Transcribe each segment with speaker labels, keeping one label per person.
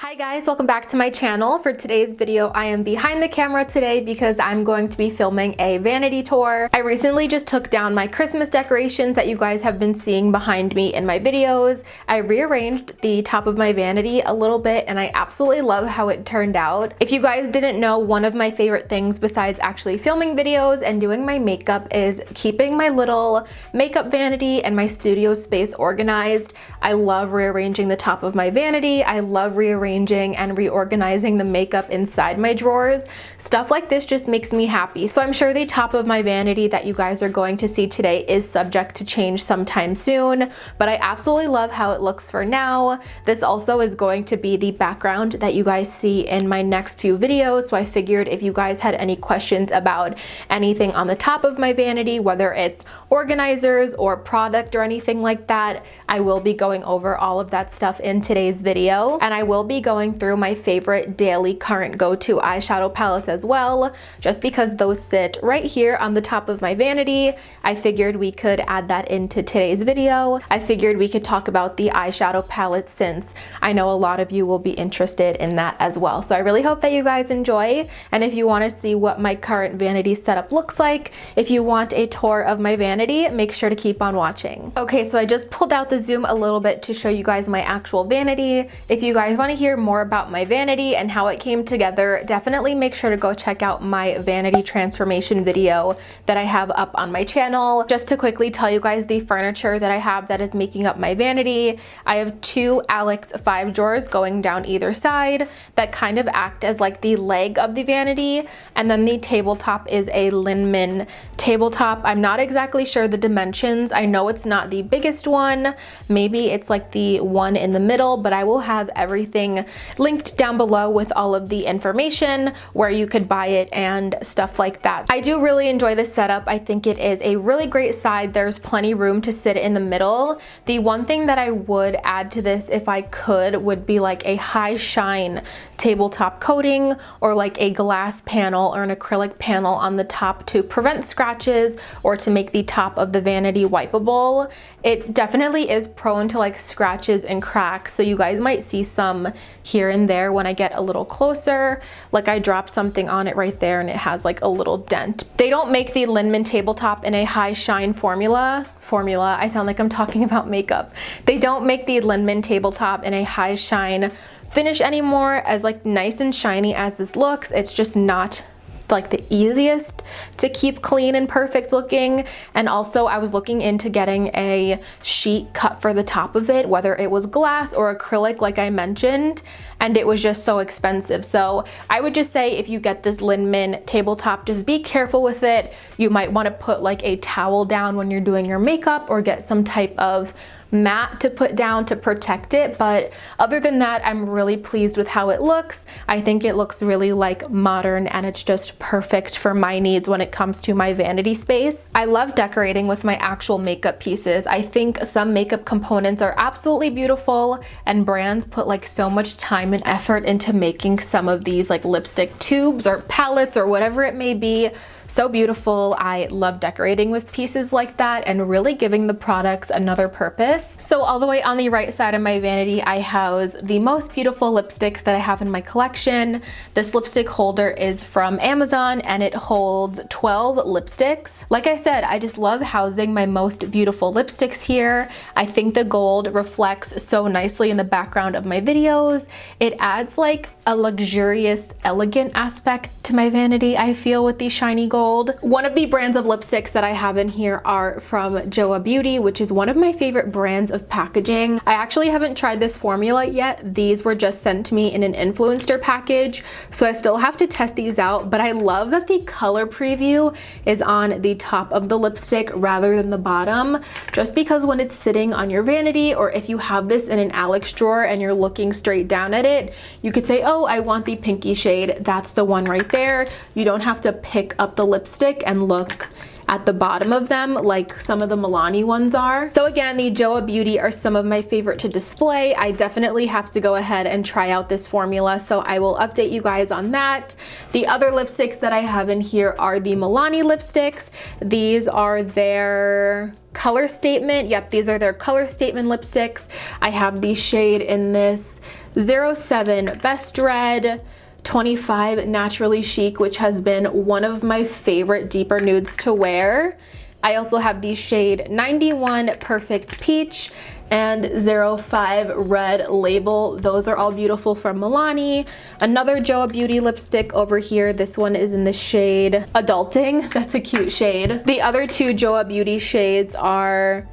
Speaker 1: Hi guys, welcome back to my channel. For today's video, I am behind the camera today because I'm going to be filming a vanity tour. I recently just took down my Christmas decorations that you guys have been seeing behind me in my videos. I rearranged the top of my vanity a little bit and I absolutely love how it turned out. If you guys didn't know, one of my favorite things besides actually filming videos and doing my makeup is keeping my little makeup vanity and my studio space organized. I love rearranging the top of my vanity. I love rearranging and reorganizing the makeup inside my drawers. Stuff like this just makes me happy. So I'm sure the top of my vanity that you guys are going to see today is subject to change sometime soon, but I absolutely love how it looks for now. This also is going to be the background that you guys see in my next few videos, so I figured if you guys had any questions about anything on the top of my vanity, whether it's organizers or product or anything like that, I will be going over all of that stuff in today's video, and I will be going through my favorite daily current go-to eyeshadow palettes as well. Just because those sit right here on the top of my vanity, I figured we could add that into today's video. I figured we could talk about the eyeshadow palette since I know a lot of you will be interested in that as well. So I really hope that you guys enjoy, and if you want to see what my current vanity setup looks like, if you want a tour of my vanity, make sure to keep on watching. Okay, so I just pulled out the zoom a little bit to show you guys my actual vanity. If you guys want to hear more about my vanity and how it came together, definitely make sure to go check out my vanity transformation video that I have up on my channel. Just to quickly tell you guys the furniture that I have that is making up my vanity, I have two Alex 5 drawers going down either side that kind of act as like the leg of the vanity, and then the tabletop is a Linman tabletop. I'm not exactly sure the dimensions. I know it's not the biggest one, maybe it's like the one in the middle, but I will have everything linked down below with all of the information where you could buy it and stuff like that. I do really enjoy this setup. I think it is a really great side. There's plenty room to sit in the middle. The one thing that I would add to this if I could would be like a high shine tabletop coating or like a glass panel or an acrylic panel on the top to prevent scratches or to make the top of the vanity wipeable. It definitely is prone to like scratches and cracks, so you guys might see some here and there when I get a little closer. Like I dropped something on it right there and it has like a little dent. They don't make the Linman tabletop in a high shine formula. I sound like I'm talking about makeup. They don't make the Linman tabletop in a high shine finish anymore. As like nice and shiny as this looks, it's just not like the easiest to keep clean and perfect looking. And also I was looking into getting a sheet cut for the top of it, whether it was glass or acrylic like I mentioned, and it was just so expensive. So I would just say if you get this Linman tabletop, just be careful with it. You might want to put like a towel down when you're doing your makeup or get some type of mat to put down to protect it, but other than that, I'm really pleased with how it looks. I think it looks really like modern and it's just perfect for my needs when it comes to my vanity space. I love decorating with my actual makeup pieces. I think some makeup components are absolutely beautiful and brands put like so much time and effort into making some of these like lipstick tubes or palettes or whatever it may be so beautiful. I love decorating with pieces like that and really giving the products another purpose. So all the way on the right side of my vanity, I house the most beautiful lipsticks that I have in my collection. This lipstick holder is from Amazon and it holds 12 lipsticks. Like I said, I just love housing my most beautiful lipsticks here. I think the gold reflects so nicely in the background of my videos. It adds like a luxurious, elegant aspect to my vanity, I feel, with these shiny gold. One of the brands of lipsticks that I have in here are from Joa Beauty, which is one of my favorite brands of packaging. I actually haven't tried this formula yet. These were just sent to me in an influencer package, so I still have to test these out, but I love that the color preview is on the top of the lipstick rather than the bottom, just because when it's sitting on your vanity, or if you have this in an Alex drawer and you're looking straight down at it, you could say, oh, I want the pinky shade. That's the one right there. You don't have to pick up the lipstick and look at the bottom of them like some of the Milani ones are. So again, the Joa Beauty are some of my favorite to display. I definitely have to go ahead and try out this formula, so I will update you guys on that. The other lipsticks that I have in here are the Milani lipsticks. These are their color statement. Yep, these are their color statement lipsticks. I have the shade in this 07 Best Red, 25 Naturally Chic, which has been one of my favorite deeper nudes to wear. I also have the shade 91 Perfect Peach and 05 Red Label. Those are all beautiful from Milani. Another Joa Beauty lipstick over here. This one is in the shade Adulting. That's a cute shade. The other two Joa Beauty shades are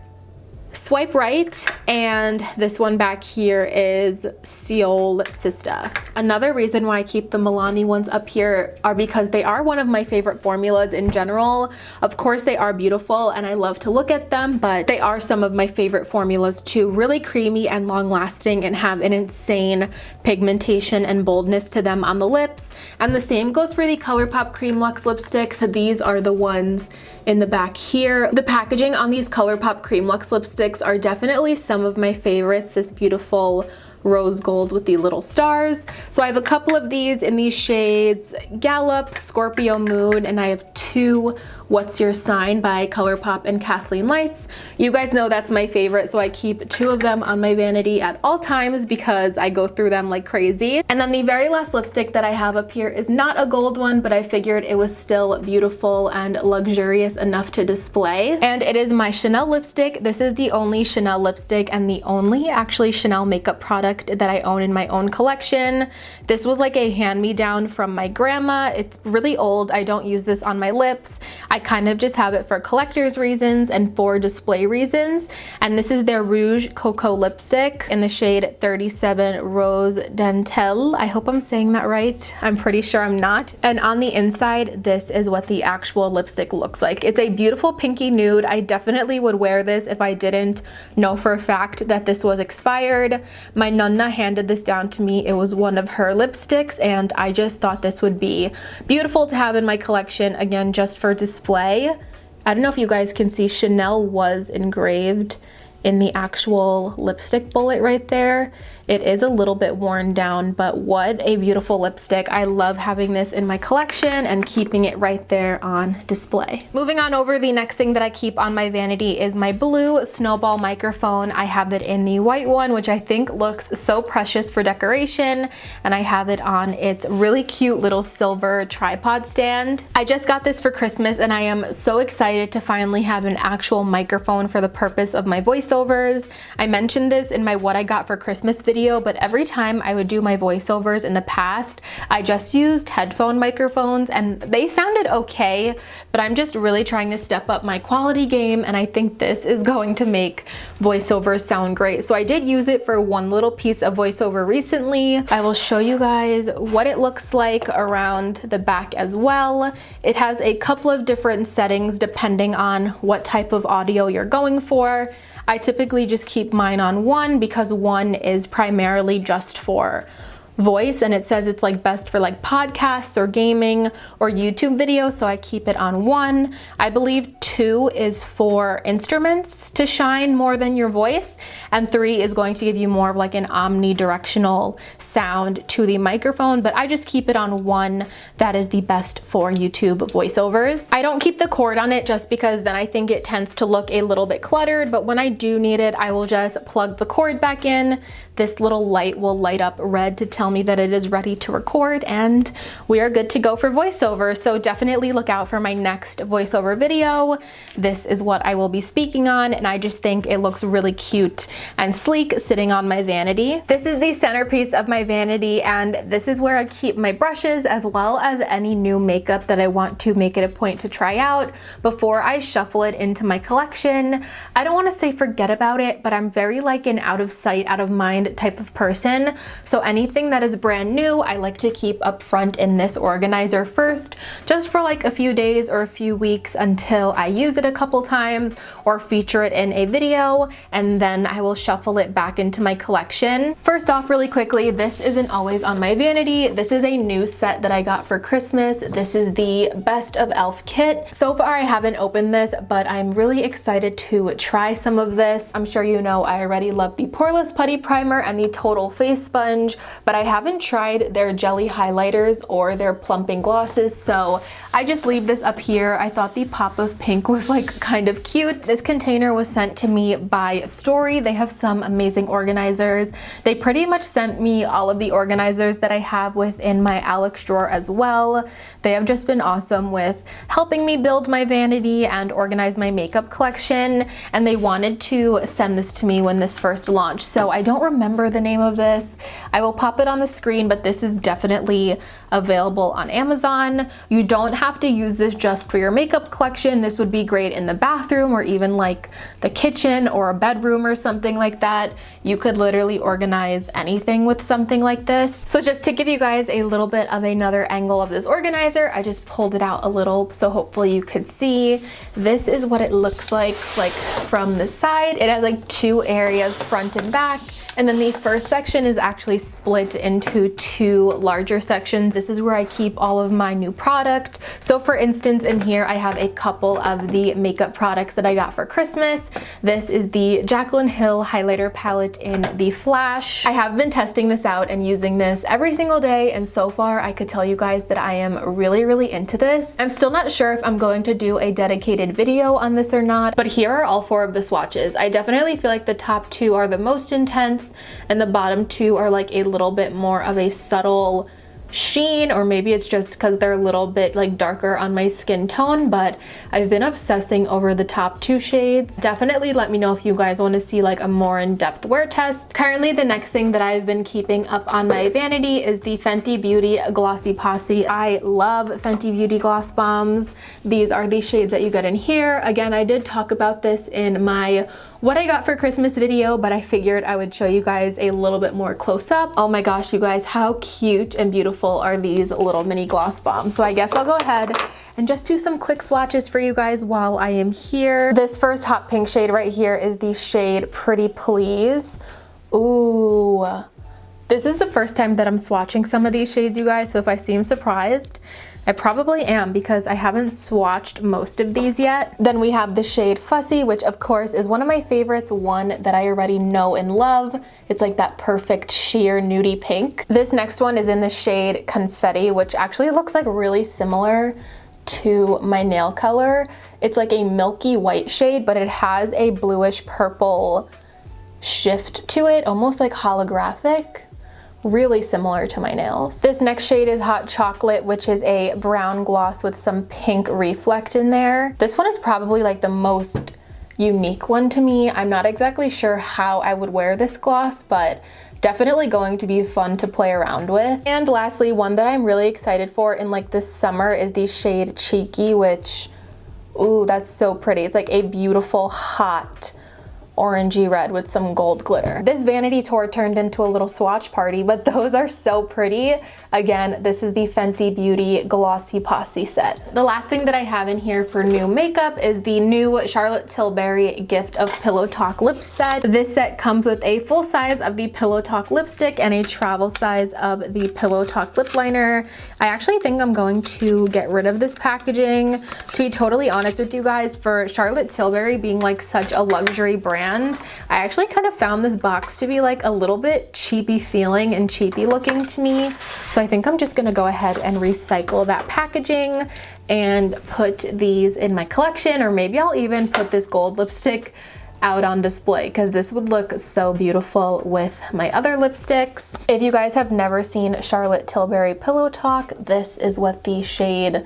Speaker 1: Swipe Right, and this one back here is Seoul Sista. Another reason why I keep the Milani ones up here are because they are one of my favorite formulas in general. Of course they are beautiful and I love to look at them, but they are some of my favorite formulas too. Really creamy and long lasting and have an insane pigmentation and boldness to them on the lips. And the same goes for the ColourPop Cream Luxe lipsticks. These are the ones in the back here. The packaging on these ColourPop Cream Luxe lipsticks are definitely some of my favorites. This beautiful rose gold with the little stars. So I have a couple of these in these shades Gallop, Scorpio Moon, and I have two What's Your Sign by ColourPop and Kathleen Lights. You guys know that's my favorite, so I keep two of them on my vanity at all times because I go through them like crazy. And then the very last lipstick that I have up here is not a gold one, but I figured it was still beautiful and luxurious enough to display. And it is my Chanel lipstick. This is the only Chanel lipstick and the only actually Chanel makeup product that I own in my own collection. This was like a hand-me-down from my grandma. It's really old. I don't use this on my lips. I kind of just have it for collector's reasons and for display reasons. And this is their Rouge Cocoa lipstick in the shade 37 Rose Dentelle. I hope I'm saying that right. I'm pretty sure I'm not. And on the inside, this is what the actual lipstick looks like. It's a beautiful pinky nude. I definitely would wear this if I didn't know for a fact that this was expired. My nonna handed this down to me. It was one of her lipsticks and I just thought this would be beautiful to have in my collection, again, just for display. I don't know if you guys can see, Chanel was engraved in the actual lipstick bullet right there. It is a little bit worn down, but what a beautiful lipstick. I love having this in my collection and keeping it right there on display. Moving on over, the next thing that I keep on my vanity is my blue Snowball microphone. I have it in the white one, which I think looks so precious for decoration, and I have it on its really cute little silver tripod stand. I just got this for Christmas and I am so excited to finally have an actual microphone for the purpose of my voiceovers. I mentioned this in my what I got for Christmas video, but every time I would do my voiceovers in the past, I just used headphone microphones and they sounded okay, but I'm just really trying to step up my quality game and I think this is going to make voiceovers sound great. So I did use it for one little piece of voiceover recently. I will show you guys what it looks like around the back as well. It has a couple of different settings depending on what type of audio you're going for. I typically just keep mine on 1 because 1 is primarily just for voice, and it says it's like best for like podcasts or gaming or YouTube videos, so I keep it on 1. I believe 2 is for instruments to shine more than your voice, and 3 is going to give you more of like an omnidirectional sound to the microphone, but I just keep it on 1. That is the best for YouTube voiceovers. I don't keep the cord on it just because then I think it tends to look a little bit cluttered, but when I do need it, I will just plug the cord back in. This little light will light up red to tell me that it is ready to record, and we are good to go for voiceover. So definitely look out for my next voiceover video. This is what I will be speaking on, and I just think it looks really cute and sleek sitting on my vanity. This is the centerpiece of my vanity, and this is where I keep my brushes as well as any new makeup that I want to make it a point to try out before I shuffle it into my collection. I don't want to say forget about it, but I'm very like an out of sight, out of mind type of person. So anything that is brand new, I like to keep up front in this organizer first, just for like a few days or a few weeks until I use it a couple times or feature it in a video, and then I will shuffle it back into my collection. First off, really quickly, this isn't always on my vanity. This is a new set that I got for Christmas. This is the Best of e.l.f. kit. So far, I haven't opened this, but I'm really excited to try some of this. I'm sure you know I already love the Poreless Putty Primer primer and the Total Face Sponge, but I haven't tried their jelly highlighters or their plumping glosses, so I just leave this up here. I thought the pop of pink was like kind of cute. This container was sent to me by Story. They have some amazing organizers. They pretty much sent me all of the organizers that I have within my Alex drawer as well. They have just been awesome with helping me build my vanity and organize my makeup collection, and they wanted to send this to me when this first launched. So I don't remember the name of this. I will pop it on the screen, but this is definitely available on Amazon. You don't have to use this just for your makeup collection. This would be great in the bathroom or even like the kitchen or a bedroom or something like that. You could literally organize anything with something like this. So just to give you guys a little bit of another angle of this organizer, I just pulled it out a little so hopefully you could see. This is what it looks like from the side. It has like two areas, front and back. And then the first section is actually split into two larger sections. This is where I keep all of my new product. So for instance, in here I have a couple of the makeup products that I got for Christmas. This is the Jaclyn Hill highlighter palette in the Flash. I have been testing this out and using this every single day, and so far I could tell you guys that I am really into this. I'm still not sure if I'm going to do a dedicated video on this or not, but here are all four of the swatches. I definitely feel like the top two are the most intense and the bottom two are like a little bit more of a subtle sheen, or maybe it's just because they're a little bit like darker on my skin tone, but I've been obsessing over the top two shades. Definitely let me know if you guys want to see like a more in-depth wear test. Currently the next thing that I've been keeping up on my vanity is the Fenty Beauty Glossy Posse. I love Fenty Beauty gloss bombs. These are the shades that you get in here. Again, I did talk about this in my what I got for Christmas video, but I figured I would show you guys a little bit more close up. Oh my gosh, you guys, how cute and beautiful are these little mini gloss bombs. So I guess I'll go ahead and just do some quick swatches for you guys while I am here. This first hot pink shade right here is the shade Pretty Please. Ooh. This is the first time that I'm swatching some of these shades, you guys, so if I seem surprised, I probably am because I haven't swatched most of these yet. Then we have the shade Fussy, which of course is one of my favorites, one that I already know and love. It's like that perfect sheer nudie pink. This next one is in the shade Confetti, which actually looks like really similar to my nail color. It's like a milky white shade, but it has a bluish purple shift to it, almost like holographic. Really similar to my nails. This next shade is Hot Chocolate, which is a brown gloss with some pink reflect in there. This one is probably like the most unique one to me. I'm not exactly sure how I would wear this gloss, but definitely going to be fun to play around with. And lastly, one that I'm really excited for in like this summer is the shade Cheeky, which, ooh, that's so pretty. It's like a beautiful hot orangey red with some gold glitter. This vanity tour turned into a little swatch party, but those are so pretty. Again, this is the Fenty Beauty Glossy Posse set. The last thing that I have in here for new makeup is the new Charlotte Tilbury Gift of Pillow Talk lip set. This set comes with a full size of the Pillow Talk lipstick and a travel size of the Pillow Talk lip liner. I actually think I'm going to get rid of this packaging. To be totally honest with you guys, for Charlotte Tilbury being like such a luxury brand, I actually kind of found this box to be like a little bit cheapy feeling and cheapy looking to me. So I think I'm just gonna go ahead and recycle that packaging and put these in my collection, or maybe I'll even put this gold lipstick out on display because this would look so beautiful with my other lipsticks. If you guys have never seen Charlotte Tilbury Pillow Talk, this is what the shade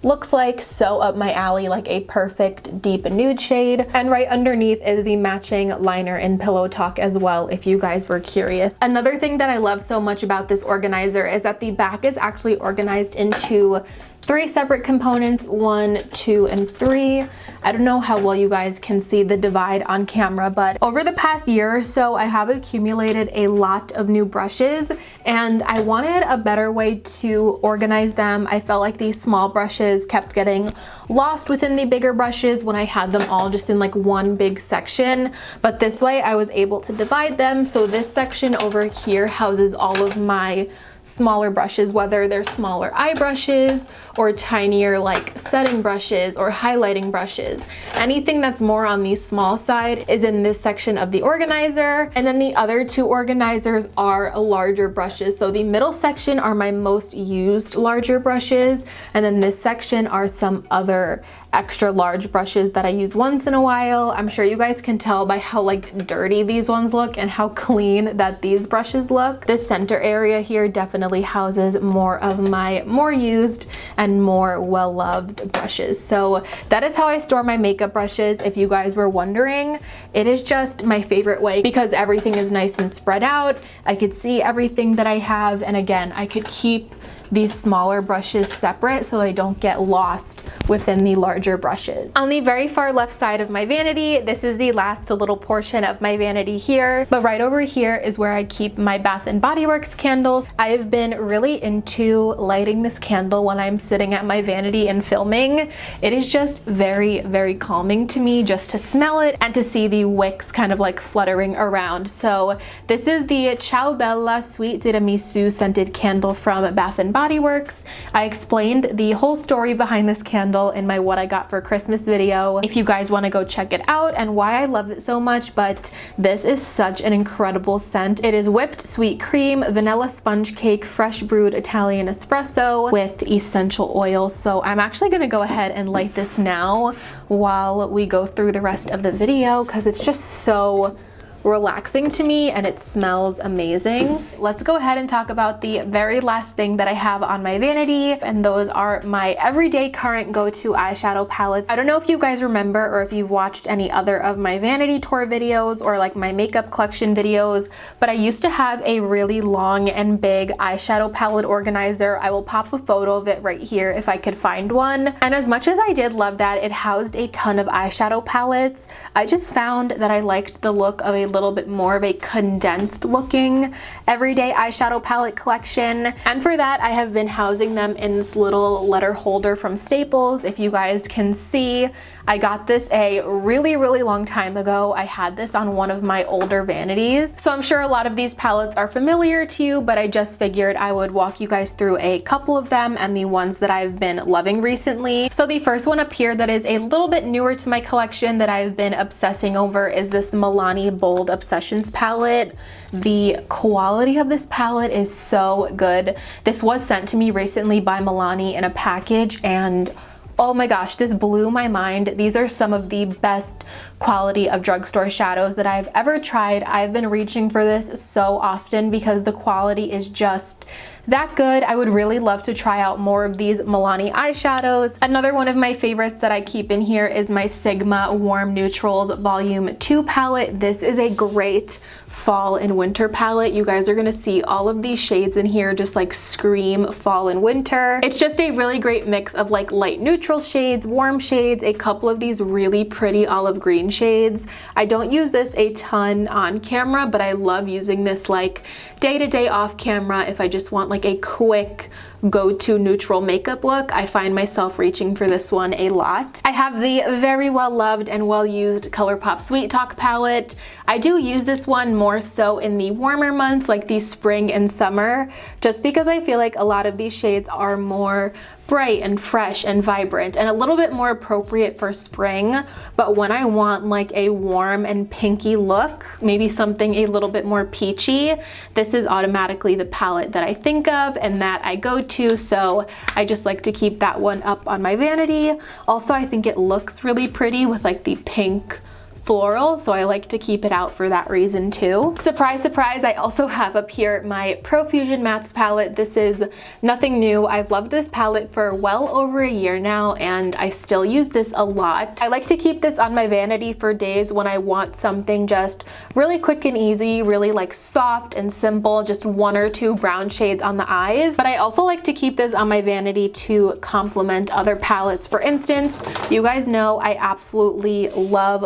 Speaker 1: looks like, so up my alley, like a perfect deep nude shade. And right underneath is the matching liner in Pillow Talk as well, if you guys were curious. Another thing that I love so much about this organizer is that the back is actually organized into 3 separate components, 1, 2, and 3. I don't know how well you guys can see the divide on camera, but over the past year or so, I have accumulated a lot of new brushes, and I wanted a better way to organize them. I felt like these small brushes kept getting lost within the bigger brushes when I had them all just in like one big section, but this way I was able to divide them. So this section over here houses all of my smaller brushes, whether they're smaller eye brushes or tinier like setting brushes or highlighting brushes. Anything that's more on the small side is in this section of the organizer. And then the other two organizers are larger brushes. So the middle section are my most used larger brushes. And then this section are some other extra large brushes that I use once in a while. I'm sure you guys can tell by how like dirty these ones look and how clean that these brushes look. This center area here definitely houses more of my more used and more well-loved brushes. So that is how I store my makeup brushes. If you guys were wondering, it is just my favorite way because everything is nice and spread out. I could see everything that I have, and again, I could keep these smaller brushes separate so they don't get lost within the larger brushes. On the very far left side of my vanity, this is the last little portion of my vanity here, but right over here is where I keep my Bath & Body Works candles. I've been really into lighting this candle when I'm sitting at my vanity and filming. It is just very, very calming to me just to smell it and to see the wicks kind of like fluttering around. So this is the Ciao Bella Sweet Tiramisu scented candle from Bath & Body Works. I explained the whole story behind this candle in my what I got for Christmas video if you guys want to go check it out and why I love it so much, but this is such an incredible scent. It is whipped sweet cream, vanilla sponge cake, fresh brewed Italian espresso with essential oil. So I'm actually going to go ahead and light this now while we go through the rest of the video because it's just so relaxing to me and it smells amazing. Let's go ahead and talk about the very last thing that I have on my vanity, and those are my everyday current go-to eyeshadow palettes. I don't know if you guys remember or if you've watched any other of my vanity tour videos or like my makeup collection videos, but I used to have a really long and big eyeshadow palette organizer. I will pop a photo of it right here if I could find one. And as much as I did love that, it housed a ton of eyeshadow palettes. I just found that I liked the look of a little bit more of a condensed looking everyday eyeshadow palette collection, and for that I have been housing them in this little letter holder from Staples. If you guys can see, I got this a really long time ago. I had this on one of my older vanities, so I'm sure a lot of these palettes are familiar to you, but I just figured I would walk you guys through a couple of them and the ones that I've been loving recently. So the first one up here that is a little bit newer to my collection that I've been obsessing over is this Milani Bold Obsessions palette. The quality of this palette is so good. This was sent to me recently by Milani in a package, and oh my gosh, this blew my mind. These are some of the best quality of drugstore shadows that I've ever tried. I've been reaching for this so often because the quality is just that good. I would really love to try out more of these Milani eyeshadows. Another one of my favorites that I keep in here is my Sigma Warm Neutrals Volume 2 palette. This is a great fall and winter palette. You guys are gonna see all of these shades in here just like scream fall and winter. It's just a really great mix of like light neutral shades, warm shades, a couple of these really pretty olive green shades. I don't use this a ton on camera, but I love using this like day-to-day off camera if I just want like a quick go-to neutral makeup look. I find myself reaching for this one a lot. I have the very well-loved and well-used ColourPop Sweet Talk palette. I do use this one more so in the warmer months like the spring and summer, just because I feel like a lot of these shades are more bright and fresh and vibrant and a little bit more appropriate for spring. But when I want like a warm and pinky look, maybe something a little bit more peachy, this is automatically the palette that I think of and that I go to, so I just like to keep that one up on my vanity. Also, I think it looks really pretty with like the pink floral, so I like to keep it out for that reason too. Surprise, surprise, I also have up here my Profusion Mattes palette. This is nothing new. I've loved this palette for well over a year now and I still use this a lot. I like to keep this on my vanity for days when I want something just really quick and easy, really like soft and simple, just one or two brown shades on the eyes. But I also like to keep this on my vanity to complement other palettes. For instance, you guys know I absolutely love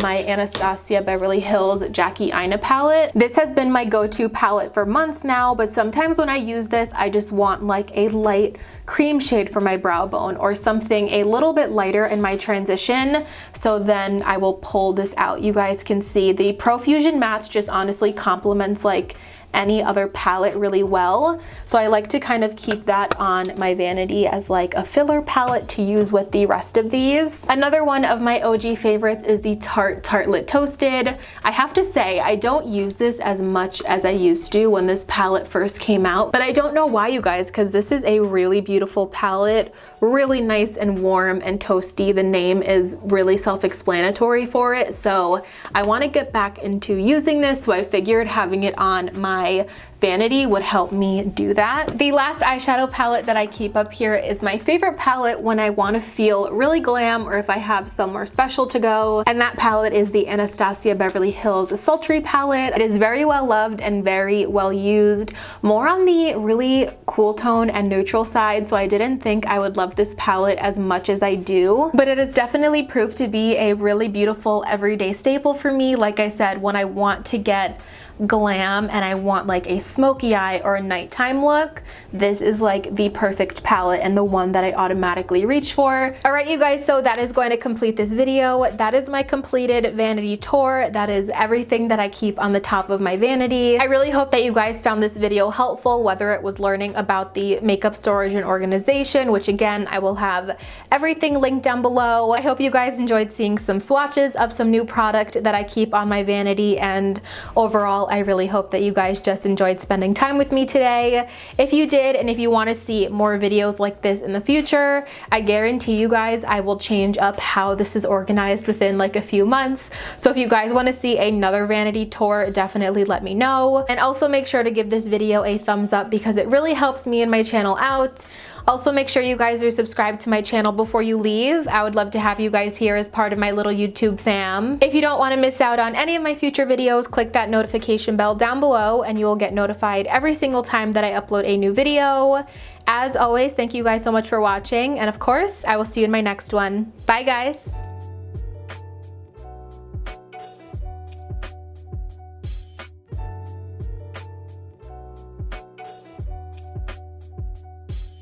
Speaker 1: my Anastasia Beverly Hills Jackie Aina palette. This has been my go-to palette for months now, but sometimes when I use this, I just want like a light cream shade for my brow bone or something a little bit lighter in my transition. So then I will pull this out. You guys can see the Profusion Mattes just honestly complements like any other palette really well. So I like to kind of keep that on my vanity as like a filler palette to use with the rest of these. Another one of my OG favorites is the Tarte Tartelette Toasted. I have to say, I don't use this as much as I used to when this palette first came out, but I don't know why, you guys, because this is a really beautiful palette, really nice and warm and toasty. The name is really self-explanatory for it, so I want to get back into using this, so I figured having it on my vanity would help me do that. The last eyeshadow palette that I keep up here is my favorite palette when I want to feel really glam or if I have somewhere special to go, and that palette is the Anastasia Beverly Hills Sultry Palette. It is very well loved and very well used, more on the really cool tone and neutral side, so I didn't think I would love this palette as much as I do, but it has definitely proved to be a really beautiful everyday staple for me. Like I said, when I want to get glam and I want like a smoky eye or a nighttime look, this is like the perfect palette and the one that I automatically reach for. All right, you guys, so that is going to complete this video. That is my completed vanity tour. That is everything that I keep on the top of my vanity. I really hope that you guys found this video helpful, whether it was learning about the makeup storage and organization, which again, I will have everything linked down below. I hope you guys enjoyed seeing some swatches of some new product that I keep on my vanity, and overall, I really hope that you guys just enjoyed spending time with me today. If you did, and if you want to see more videos like this in the future, I guarantee you guys I will change up how this is organized within like a few months. So if you guys want to see another vanity tour, definitely let me know. And also make sure to give this video a thumbs up because it really helps me and my channel out. Also, make sure you guys are subscribed to my channel before you leave. I would love to have you guys here as part of my little YouTube fam. If you don't want to miss out on any of my future videos, click that notification bell down below and you will get notified every single time that I upload a new video. As always, thank you guys so much for watching, and of course, I will see you in my next one. Bye, guys!